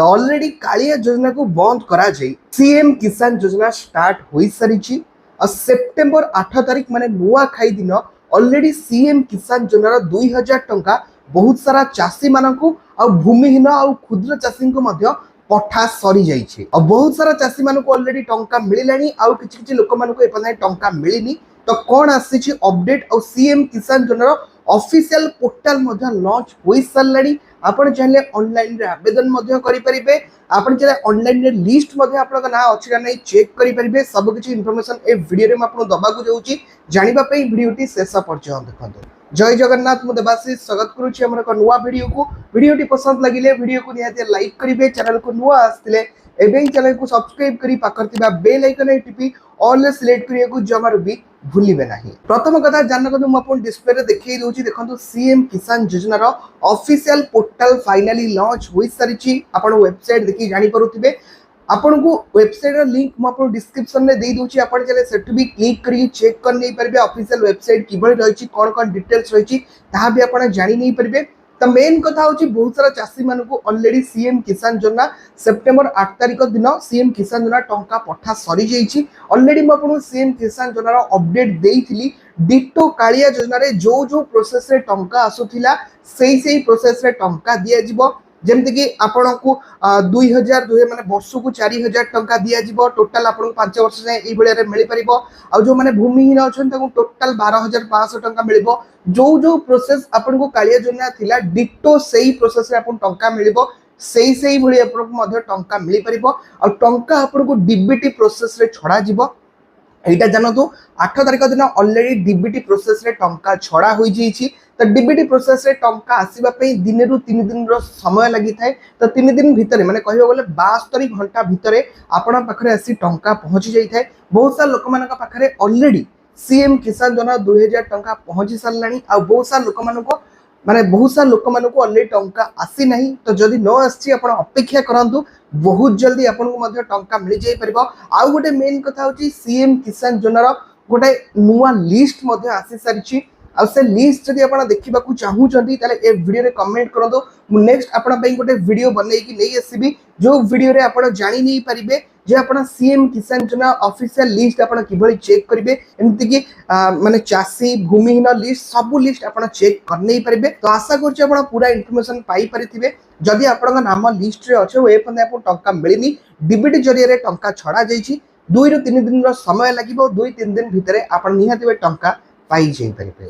Already Kaliya योजना को बंद करा जाई सीएम किसान योजना स्टार्ट हो सारी और सेप्टेम्बर 8 तारिख माने नुआ खाई दिन ऑलरेडी सीएम किसान योजना 2000 टंका बहुत सारा चाषी मानू आ भूमिहीन आ क्षुद्र चाषी को पठा सरी जाइए और बहुत सारा चाषी मानू ऑलरेडी टंका मिललानी आ किछि लोक मानू एपर्यंत टंका मिलनी तो कौन आसी अपडेट और सीएम किसान योजना ऑफिशियल पोर्टल लॉन्च हो सारे आपण चाहे ऑनलाइन रे आवेदन करें आपण चाहे ऑनलाइन रे लिस्ट ना अच्छी ना नहीं चेक करें सब किसी इनफॉरमेशन ए वीडियो में दबाक जाऊँगी जानापी भिडियोटी शेष पर्यटन देखते। जय जगन्नाथ मु देवाशीष स्वागत करुच्ची आम एक नुआ भिडियोटी पसंद लगे भिडियो को निहाती लाइक करेंगे चैनल को नुआ आसते एवं चैनल को सब्सक्राइब करी पाखर बेल आइकन टिपी ऑल सिलेक्ट करने को जमार भी भूलिबे नहीं। प्रथम कथा जान मुझे डिस्प्ले देखिए दूसरी देखो सीएम किसान योजनार ऑफिशियल पोर्टल फाइनली लॉन्च हो सारी आप वेबसाइट देखिए जानीपे आपन को वेबसाइट लिंक मुझे डिस्क्रिप्शन में दे दूसरी आप सेठ भी क्लिक कर चेक कर नहीं पारे ऑफिशियल वेबसाइट किभली रही कौन कौन डिटेल्स रही भी आप जानी नहीं पारे। तो मेन कथा हूँ बहुत सारा चाषी मानू ऑलरेडी सीएम किसान योजना सेप्टेम्बर 8 तारिख दिन सीएम किसान योजना टंका पठा सरी जाइए ऑलरेडी मुझे सीएम किसान योजना अपडेट देती डिटो कालिया योजना रे जो प्रोसेस रे टंका आसुथिला से प्रोसेस रे टंका दिया जिवो जमती कि आपण को 2000 माने वर्ष को 4000 टंका दिया जिवो टोटल आपण 5 वर्ष से ये मिल पारिबो आ जो माने भूमिहीन अछन ताको टोटल 12500 टंका मिलिबो जो प्रोसेस आपण को कालिया योजना थिला डिटो सेही प्रोसेस रे आपण टंका मिलिबो सेही भली आपण को मध्य टंका मिल पारिबो आ टंका आपण को डीबीटी प्रोसेस रे छडा जिवो एटा जानतु 8 तारिख दिन ऑलरेडी डीबीटी प्रोसेस रे टंका छड़ा हो जाइए तो डीबीटी प्रोसेस रे टंका आसीबा पई दिन रु 3 दिन रो समय लगी थाए तो 3 दिन भितर माने कहबो गले 72 घंटा भितर आपन पाखरे आसी टंका पहुंची जाई थाए। बहुत सारा लोक मानका पाखरे ऑलरेडी सीएम किसान योजना 2000 टंका पहुंची सारलानी आ बहुत सारा लोक मानको माने बहुत सारा लोक मानक ऑलरेडी टंका आसी नहीं तो जदि न आसी आपण अपेक्षा करंतु बहुत जल्दी आपन को मध्य टंका मिल जाई परबो। आउ गोटे मेन कथा होची सीएम किसान योजना गोटे नुआ लिस्ट मध्य आसी सारिछि आ से लिस्ट जदि आपण देखिबा को चाहूचंती ताले ए वीडियो रे कमेंट करंतु मु नेक्स्ट आपण पई गोटे वीडियो बनै कि नै आसीबी जो वीडियो रे आपण जानि नै परिबे जे आपण सीएम किसान योजना ऑफिशियल लिस्ट आपण किभली चेक करिवे एमति कि माने चासी भूमिहीन लिस्ट सब लिस्ट आपण चेक कर नै परिबे। तो आशा करछि आपण पूरा इन्फॉर्मेशन पाई परिथिबे जदि आपण नाम लिस्ट रे अछि ए पने आपण टंका मिलिनी डीबीटी जरिया रे टंका छडा जाइछि 2 रु 3 दिन रो समय लागिबो 2-3 दिन भितरे आपण निहाती टंका पाई जाई परिबे।